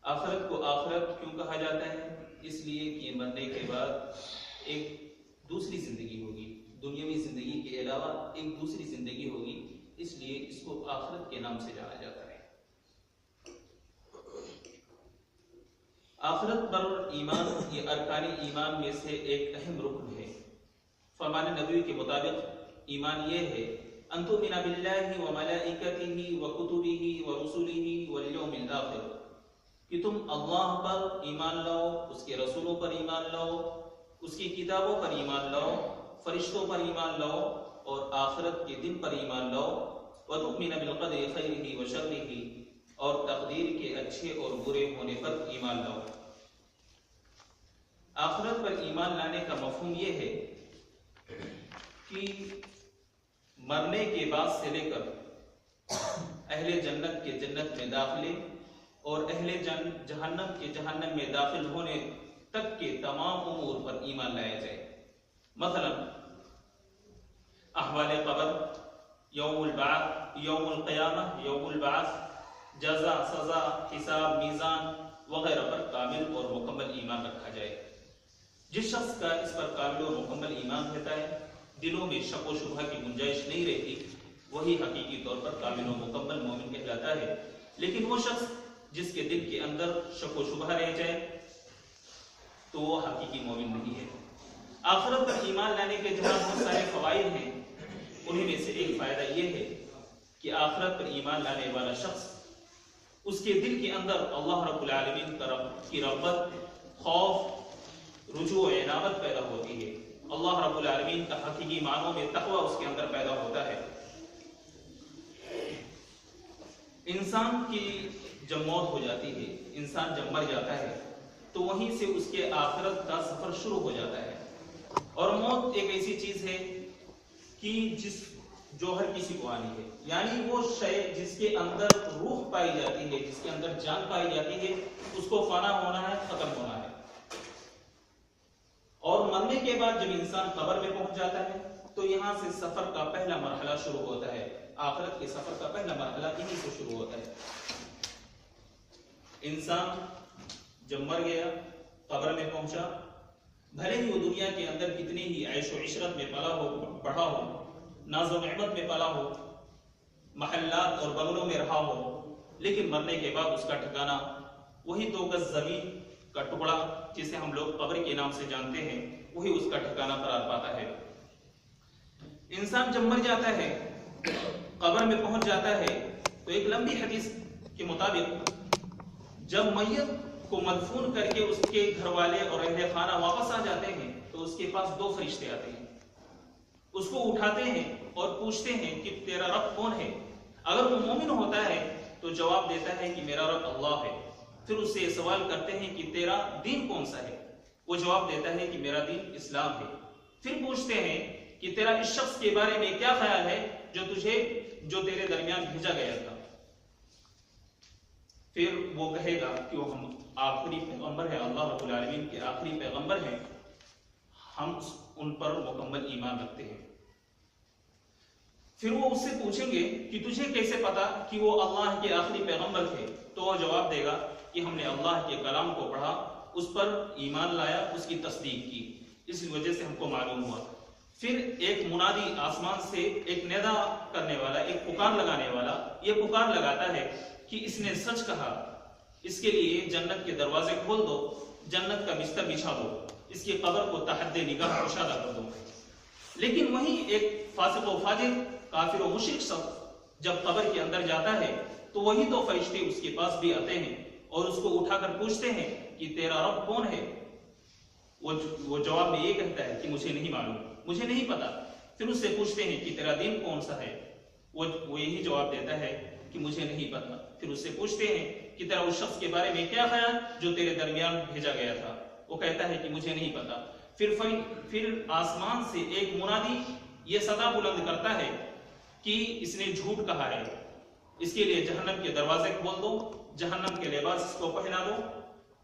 آخرت کو آخرت کیوں کہا جاتا ہے؟ اس لیے کہ مرنے کے بعد ایک دوسری زندگی ہوگی، دنیاوی زندگی کے علاوہ ایک دوسری زندگی ہوگی، اس لیے اس کو آخرت کے نام سے جانا جاتا ہے۔ آخرت پر ایمان یہ ارکان ایمان میں سے ایک اہم رکن ہے۔ فرمان نبوی کے مطابق ایمان یہ ہے ان تؤمن باللہ وملائکتہ وکتبہ ورسلہ والیوم الآخر، کہ تم اللہ پر ایمان لاؤ، اس کے رسولوں پر ایمان لاؤ، اس کی کتابوں پر ایمان لاؤ، فرشتوں پر ایمان لاؤ اور آخرت کے دن پر ایمان لاؤ، وتؤمن بالقدر خیرہ وشرہ، اور تقدیر کے اچھے اور برے ہونے پر ایمان لاؤ۔ آخرت پر ایمان لانے کا مفہوم یہ ہے کہ مرنے کے بعد سے لے کر اہل جنت کے جنت میں داخلے اور اہل جہنم کے جہنم میں داخل ہونے تک کے تمام امور پر ایمان لایا جائے۔ مثلا احوال قبر، یوم البعث، یوم القیامہ، یوم البعث، جزا، سزا، حساب، میزان وغیرہ پر کامل اور مکمل ایمان رکھا جائے۔ جس شخص کا اس پر کامل اور مکمل ایمان رہتا ہے، دلوں میں شک و شبہ کی گنجائش نہیں رہتی، وہی حقیقی طور پر کامل و مکمل مومن کہلاتا ہے۔ لیکن وہ شخص جس کے دل کے اندر شک و شبہ رہ جائے تو وہ حقیقی مومن نہیں ہے۔ آخرت پر ایمان لانے کے جہاں بہت سارے فوائد ہیں، انہیں میں سے ایک فائدہ یہ ہے کہ آخرت پر ایمان لانے والا شخص، اس کے دل کے اندر اللہ رب العالمین کی رغبت، خوف، رجوع و عنابت پیدا ہوتی ہے۔ اللہ رب العالمین کا حقیقی معنوں میں تقوی اس کے اندر پیدا ہوتا ہے۔ انسان کی جب موت ہو جاتی ہے، انسان جب مر جاتا ہے تو وہیں سے اس کے آخرت کا سفر شروع ہو جاتا ہے۔ اور موت ایک ایسی چیز ہے کہ جو ہر کسی کو آنی ہے، یعنی وہ شے جس کے اندر روح پائی جاتی ہے، جس کے اندر جان پائی جاتی ہے، اس کو فنا ہونا ہے، ختم ہونا ہے۔ اور مرنے کے بعد جب انسان قبر میں پہنچ جاتا ہے تو یہاں سے سفر کا پہلا مرحلہ شروع ہوتا ہے۔ آخرت کے سفر کا پہلا مرحلہ یہیں سے شروع ہوتا ہے۔ انسان جب مر گیا، قبر میں پہنچا، بھلے ہی وہ دنیا کے اندر کتنی ہی عیش و عشرت میں پلا ہو، بڑھا ہو، ناز و نعمت میں پلا ہو، محلات اور بنگلوں میں رہا ہو، لیکن مرنے کے بعد اس کا ٹھکانہ وہی 2 گز زمین کا ٹکڑا جسے ہم لوگ قبر کے نام سے جانتے ہیں، وہی اس کا ٹھکانہ قرار پاتا ہے۔ انسان جب مر جاتا ہے، قبر میں پہنچ جاتا ہے، تو ایک لمبی حدیث کے مطابق جب میت کو مدفون کر کے اس کے گھر والے اور اہل خانہ واپس آ جاتے ہیں تو اس کے پاس 2 فرشتے آتے ہیں، اس کو اٹھاتے ہیں اور پوچھتے ہیں کہ تیرا رب کون ہے؟ اگر وہ مومن ہوتا ہے تو جواب دیتا ہے کہ میرا رب اللہ ہے۔ پھر اس سے یہ سوال کرتے ہیں کہ تیرا دین کون سا ہے؟ وہ جواب دیتا ہے کہ میرا دین اسلام ہے۔ پھر پوچھتے ہیں کہ تیرا اس شخص کے بارے میں کیا خیال ہے جو تیرے درمیان بھیجا گیا تھا؟ پھر وہ کہے گا کہ وہ ہم آخری پیغمبر ہے، اللہ رب العالمین کے آخری پیغمبر ہیں، ہم ان پر مکمل ایمان رکھتے ہیں۔ پھر وہ اس سے پوچھیں گے کہ تجھے کیسے پتا کہ وہ اللہ کے آخری پیغمبر تھے؟ تو وہ جواب دے گا کہ ہم نے اللہ کے کلام کو پڑھا، اس پر ایمان لایا، اس کی تصدیق کی، اس وجہ سے ہم کو معلوم ہوا۔ پھر ایک منادی آسمان سے، ایک ندا کرنے والا، ایک پکار لگانے والا یہ پکار لگاتا ہے کہ اس نے سچ کہا، اس کے لیے جنت کے دروازے کھول دو، جنت کا بستر بچھا دو، اس کی قبر کو تحت نگاہ کشادہ کر دو۔ لیکن وہی ایک فاسق و فاجر، کافر و مشرک شخص جب قبر کے اندر جاتا ہے تو وہی 2 فرشتے اس کے پاس بھی آتے ہیں اور اس کو اٹھا کر پوچھتے ہیں کہ تیرا رب کون ہے؟ وہ جواب میں یہ کہتا ہے کہ مجھے نہیں معلوم، مجھے نہیں پتا۔ پھر اس سے پوچھتے ہیں کہ تیرا دین کون سا ہے؟ وہ یہی جواب دیتا ہے کہ مجھے نہیں پتا۔ پھر اس سے پوچھتے ہیں کہ تیرا اس شخص کے بارے میں کیا خیال جو تیرے درمیان بھیجا گیا تھا؟ وہ کہتا ہے کہ مجھے نہیں پتا۔ پھر آسمان سے ایک منادی یہ صدا بلند کرتا ہے کہ اس نے جھوٹ کہا ہے، اس کے لیے جہنم کے دروازے کھول دو، جہنم کے لباس اس کو پہنا دو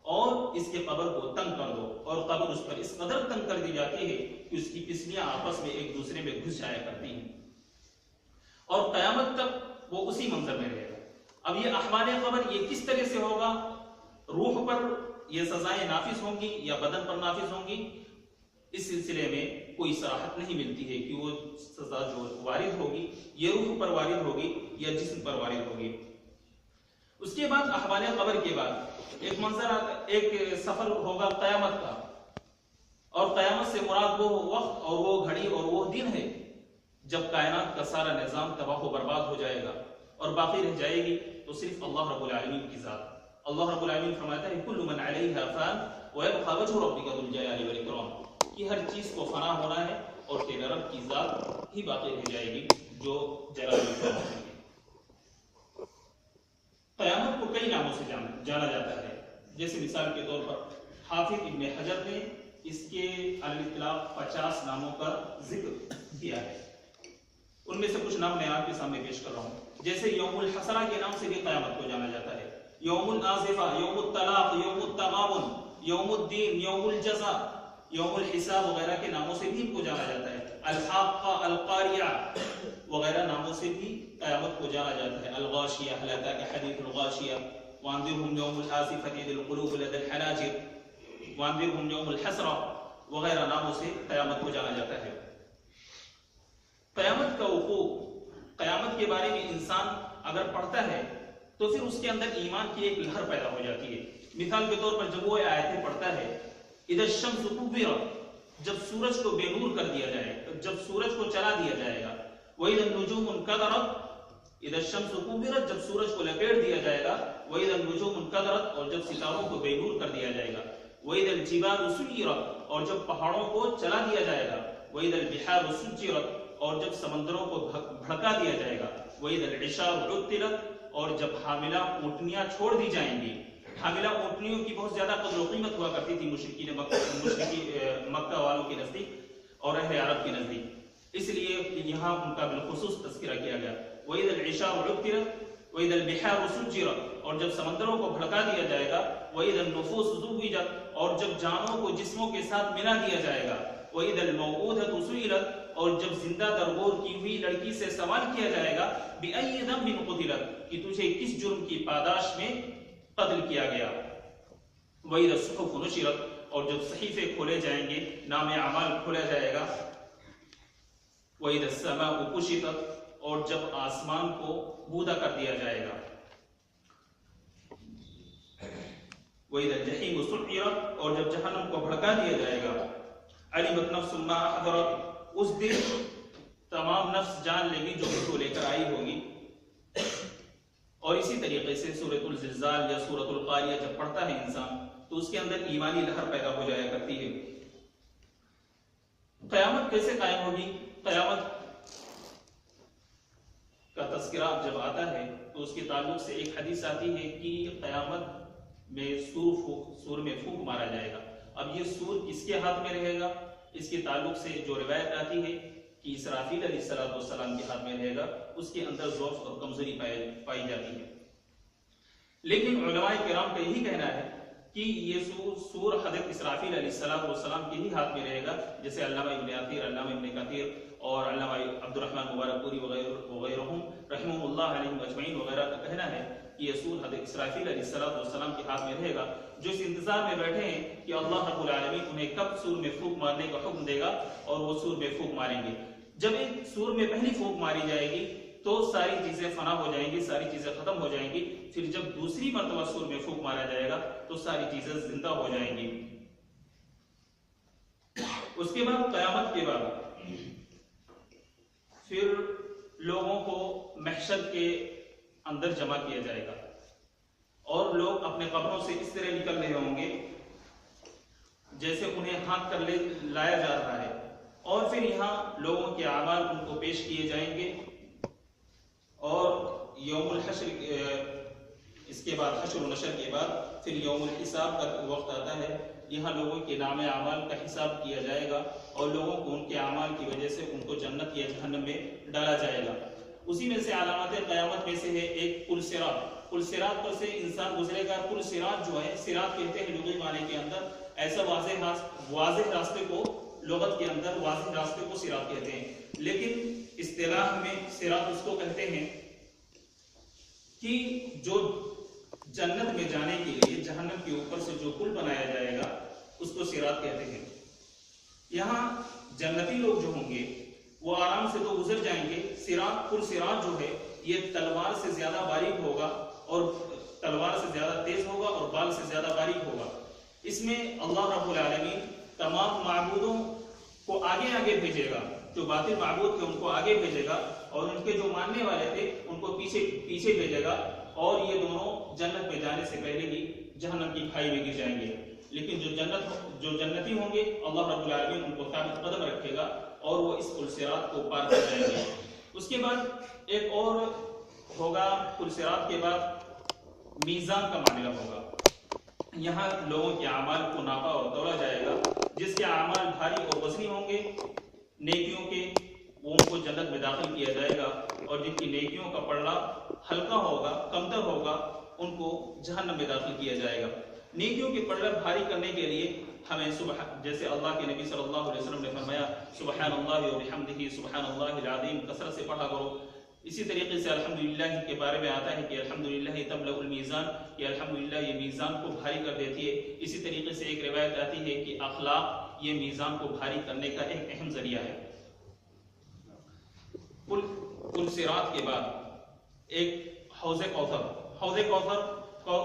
اور اس کے قبر کو تنگ کر دو۔ اور قبر اس پر اس قدر تنگ کر دی جاتی ہے کہ اس کی پسلیاں آپس میں ایک دوسرے میں گھس جایا کرتی ہیں اور قیامت تک وہ اسی منظر میں رہے گا۔ اب یہ احوال قبر یہ کس طرح سے ہوگا؟ روح پر یہ سزائیں نافذ ہوں گی یا بدن پر نافذ ہوں گی؟ اس سلسلے میں کوئی صراحت نہیں ملتی ہے کہ وہ سزا جو وارد ہوگی یہ روح پر وارد ہوگی یا جسم پر وارد ہوگی۔ اس کے بعد احوال قبر کے بعد ایک منظر آتا، ایک سفر ہوگا قیامت کا، اور قیامت سے مراد وہ وقت اور وہ گھڑی اور وہ دن ہے جب کائنات کا سارا نظام تباہ و برباد ہو جائے گا اور باقی رہ جائے گی تو صرف اللہ رب العالمین کی ذات۔ اللہ رب العالمین فرماتا ہے کل من علیہا فان ویبقى وجہ ربک ذو الجلال والاکرام، کہ ہر چیز کو فنا ہونا ہے اور تیرے رب کی ذات ہی باقی رہ جائے گی جو جلال والاکرام ہے۔ قیامت کو کئی ناموں سے جانا جاتا ہے، جیسے مثال کے طور پر حافظ ابن حجر نے اس کے علی الاطلاق 50 ناموں کا ذکر کیا ہے۔ ان میں سے کچھ نام میں آپ کے سامنے پیش کر رہا ہوں۔ جیسے یوم الحسرہ کے نام سے بھی قیامت کو جانا جاتا ہے، یوم الآزفہ، یوم الطلاق، یوم التغابن، یوم الدین، یوم الجزاء، یوم الحساب وغیرہ کے ناموں سے بھی ان کو جانا جاتا ہے۔ الحاقہ، القاریہ وغیرہ ناموں سے بھی قیامت کو جانا جاتا ہے۔ الغاشیہ، هل أتاك حديث الغاشیہ، وانذرهم يوم الآزفة إذ القلوب لدى الحناجر، وانذرهم يوم الحسرہ وغیرہ ناموں سے قیامت کو جانا جاتا ہے۔ قیامت کا وقوع، قیامت کے بارے میں انسان اگر پڑھتا ہے تو پھر اس کے اندر ایمان کی ایک لہر پیدا ہو جاتی ہے۔ مثال کے طور پر جب وہ آیتیں پڑھتا ہے اذا الشمس كورت، جب سورج کو بے نور کر دیا جائے، جب سورج کو چلا دیا جائے گا، واذا النجوم انكدرت، اذا الشمس كورت، جب سورج کو لپیٹ دیا جائے گا، واذا النجوم انكدرت، اور جب ستاروں کو بے نور کر دیا جائے گا، واذا الجبال سيرت، اور جب پہاڑوں کو چلا دیا جائے گا، واذا البحار سجرت، اور جب سمندروں کو بھڑکا دیا جائے گا، وَإِذَا الْعِشَارُ عُطِّلَتْ، اور جب حاملہ اونٹنیاں چھوڑ دی جائیں گی۔ حاملہ اونٹنیوں کی بہت زیادہ قدر و قیمت ہوا کرتی تھی مشرکین مکہ والوں کے نزدیک اور اہل عرب کے نزدیک، اس لیے یہاں ان کا بالخصوص تذکرہ کیا گیا۔ وَإِذَا الْعِشَارُ عُطِّلَتْ وَإِذَا الْبِحَارُ سُجِّرَتْ، اور جب سمندروں کو بھڑکا دیا جائے گا، وَإِذَا النُّفُوسُ زُوِّجَتْ، اور جب جانوں کو جسموں کے ساتھ ملا دیا جائے گا، وَإِذَا الْمَوْءُودَةُ سُئِلَتْ، اور جب زندہ درگور کی ہوئی لڑکی سے سوال کیا جائے گا، بِأَيِّ ذَنبٍ قُتِلَتْ، کہ تجھے کس جرم کی پاداش میں قتل کیا گیا، وَإِذَا الصُّحُفُ نُشِرَتْ، اور جب صحیفے کھولے جائیں گے، نام اعمال کھولا جائے گا، وَإِذَا السَّمَاءُ كُشِطَتْ، اور جب آسمان کو بودا کر دیا جائے گا، وَإِذَا الْجَحِيمُ سُعِّرَتْ، اور جب جہنم کو بھڑکا دیا جائے گا، عَلِمَتْ نَفْسٌ مَا أَحْضَرَتْ، اس دن تمام نفس جان لے گی جو اس کو لے کر آئی ہوگی۔ اور اسی طریقے سے سورۃ الزلزال یا سورۃ القاریہ جب پڑھتا ہے انسان تو اس کے اندر ایمانی لہر پیدا ہو جایا کرتی ہے۔ قیامت کیسے قائم ہوگی؟ قیامت کا تذکرہ جب آتا ہے تو اس کے تعلق سے ایک حدیث آتی ہے کہ قیامت میں سور میں پھونک مارا جائے گا۔ اب یہ سور کس کے ہاتھ میں رہے گا؟ اس کے تعلق سے جو روایت آتی ہے کہ اسرافیل علیہ السلام کے ہاتھ میں رہے گا، اس کے اندر ضعف اور کمزوری پائی جاتی ہے۔ لیکن علماء کرام کا یہی کہنا ہے کہ یہ سور حضرت اسرافیل علیہ السلام کے ہی ہاتھ میں رہے گا، جیسے علامہ ابن عطیر، علامہ ابن کثیر اور علامہ عبد الرحمن مبارک پوری وغیرہم رحمہ اللہ علیہم اجمعین وغیرہ کا کہنا ہے کہ یہ سور حضرت اسرافیل علیہ السلام کے ہاتھ میں رہے گا، جو اس انتظار میں بیٹھے ہیں کہ اللہ رب العالمین انہیں کب سور میں پھونک مارنے کا حکم دے گا اور وہ سور میں پھونک ماریں گے۔ جب ایک سور میں پہلی پھونک ماری جائے گی تو ساری چیزیں فنا ہو جائیں گی، ساری چیزیں ختم ہو جائیں گی، پھر جب دوسری مرتبہ سور میں پھونک مارا جائے گا تو ساری چیزیں زندہ ہو جائیں گی۔ اس کے بعد قیامت کے بعد پھر لوگوں کو محشر کے اندر جمع کیا جائے گا اور لوگ اپنے قبروں سے اس طرح نکل رہے ہوں گے جیسے انہیں ہاتھ کر لایا جا رہا ہے، اور پھر یہاں لوگوں کے اعمال ان کو پیش کیے جائیں گے، اور یوم الحشر اس کے بعد حشر و نشر کے بعد پھر یوم الحساب کا وقت آتا ہے۔ یہاں لوگوں کے نام اعمال کا حساب کیا جائے گا اور لوگوں کو ان کے اعمال کی وجہ سے ان کو جنت یا جہنم میں ڈالا جائے گا۔ اسی میں سے علامات قیامت میں سے ہے ایک پل صراط، پل صراط پر سے انسان گزرے گا۔ پل صراط جو ہے، صراط کہتے ہیں لغوی معنی کے اندر ایسا واضح راستے کو، لغت کے اندر واضح راستے کو صراط کہتے ہیں، لیکن اصطلاح میں صراط اس کو کہتے ہیں کہ جو جنت میں جانے کے لیے جہنم کے اوپر سے جو پل بنایا جائے گا اس کو صراط کہتے ہیں. یہاں جنتی لوگ جو ہوں گے وہ آرام سے تو گزر جائیں گے. پل صراط جو ہے یہ تلوار سے زیادہ باریک ہوگا اور تلوار سے زیادہ تیز ہوگا اور بال سے زیادہ باریک ہوگا. اس میں اللہ رب العالمین تمام معبودوں کو آگے آگے بھیجے گا. جو باطل معبود تھے ان کو آگے بھیجے گا اور ان کے جو ماننے والے تھے ان کو پیچھے بھیجے گا. اور یہ دونوں جنت میں جانے سے پہلے ہی جہنم کی کھائی میں گر جائیں گے. لیکن جو جنتی ہوں گے اللہ رب العالمین ان کو ثابت قدم رکھے گا اور وہ اس پل صراط کو پار کر جائیں گے. اس کے بعد ایک اور ہوگا، پل صراط کے بعد میزان کا معاملہ ہوگا. یہاں لوگوں کے اعمال کو ناپا اور تولا جائے گا. جس کے اعمال بھاری اور وزنی ہوں گے نیکیوں کے، وہ ان کو جنت میں داخل کیا جائے گا، اور جن کی نیکیوں کا پلڑا ہلکا ہوگا، کمتر ہوگا، ان کو جہنم میں داخل کیا جائے گا. نیکیوں کے پلڑا بھاری کرنے کے لیے ہمیں جیسے اللہ کے نبی صلی اللہ علیہ وسلم نے فرمایا سبحان اللہ و بحمدہ سبحان اللہ العظیم کثرت سے پڑھا کرو. اسی طریقے سے الحمدللہ کے بارے میں آتا ہے کہ الحمدللہ تملأ المیزان، کہ الحمدللہ یہ میزان کو بھاری کر دیتی ہے. اسی طریقے سے ایک روایت آتی ہے کہ اخلاق یہ میزان کو بھاری کرنے کا ایک اہم ذریعہ ہے. پل صراط کے بعد ایک حوض کوثر کو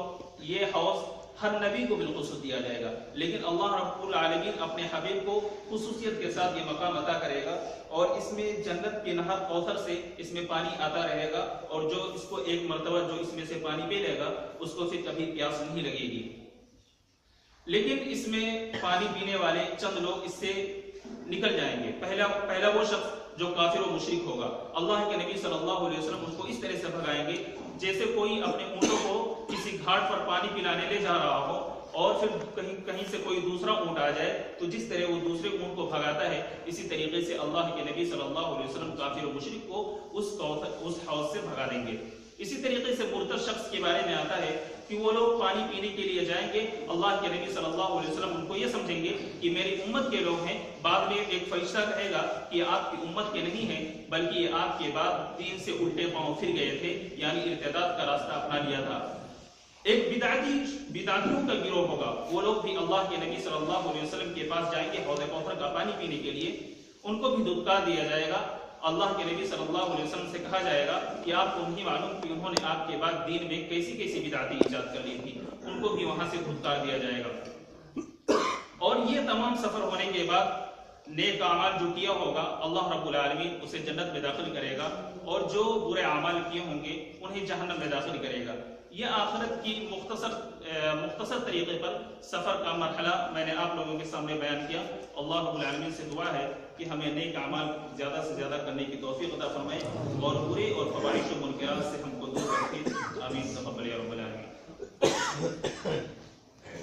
یہ حوض ہر نبی کو بالخصوص دیا جائے گا، لیکن اللہ رب العالمین اپنے حبیب کو خصوصیت کے ساتھ یہ مقام عطا کرے گا. اور اس میں جنت کے نہر کوثر سے اس میں پانی آتا رہے گا، اور جو اس کو ایک مرتبہ جو اس میں سے پانی پی لے گا اس کو پھر کبھی پیاس نہیں لگے گی. لیکن اس میں پانی پینے والے چند لوگ اس سے نکل جائیں گے. پہلا وہ شخص جو کافر و مشرک ہوگا. اللہ کے نبی صلی اللہ علیہ وسلم اس کو اس طرح سے بھگائیں گے جیسے کوئی اپنے اونٹوں کو کسی گھاٹ پر پانی پلانے لے جا رہا ہو اور پھر کہیں سے کوئی دوسرا اونٹ آ جائے تو جس طرح وہ دوسرے اونٹ کو بھگاتا ہے، اسی طریقے سے اللہ کے نبی صلی اللہ علیہ وسلم کافر و مشرک کو اس حوض سے بھگا دیں گے. اسی طریقے سے مرتد شخص کے بارے میں آتا ہے کہ وہ لوگ پانی پینے کے لیے جائیں گے. اللہ کے نبی صلی اللہ علیہ وسلم ان کو یہ سمجھیں گے کہ میری امت کے لوگ ہیں. بعد میں ایک فرشتہ کہے گا کہ آپ کی امت کے نہیں ہیں، بلکہ یہ آپ کے بعد دین سے الٹے پاؤں پھر گئے تھے، یعنی ارتداد کا راستہ اپنا لیا تھا. ایک بدعتیوں کا گروہ ہوگا. وہ لوگ بھی اللہ کے نبی صلی اللہ علیہ وسلم کے پاس جائیں گے حوض کوثر کا پانی پینے کے لیے. ان کو بھی دھتکار دیا جائے گا. اللہ کے نبی صلی اللہ علیہ وسلم سے کہا جائے گا کہ آپ کو نہیں معلوم کہ انہوں نے آپ کے بعد دین میں کیسی بدعتیں ایجاد کر لی تھی. ان کو بھی وہاں سے دھتکار دیا جائے گا. اور یہ تمام سفر ہونے کے بعد نیک اعمال جو کیا ہوگا اللہ رب العالمین اسے جنت میں داخل کرے گا، اور جو برے اعمال کیے ہوں گے انہیں جہنم میں داخل کرے گا. یہ آخرت کی مختصر طریقے پر سفر کا مرحلہ میں نے آپ لوگوں کے سامنے بیان کیا. اللہ رب العالمین سے دعا ہے کہ ہمیں نیک اعمال زیادہ سے زیادہ کرنے کی توفیق عطا فرمائے اور برے اور فواحش و منکرات سے ہم کو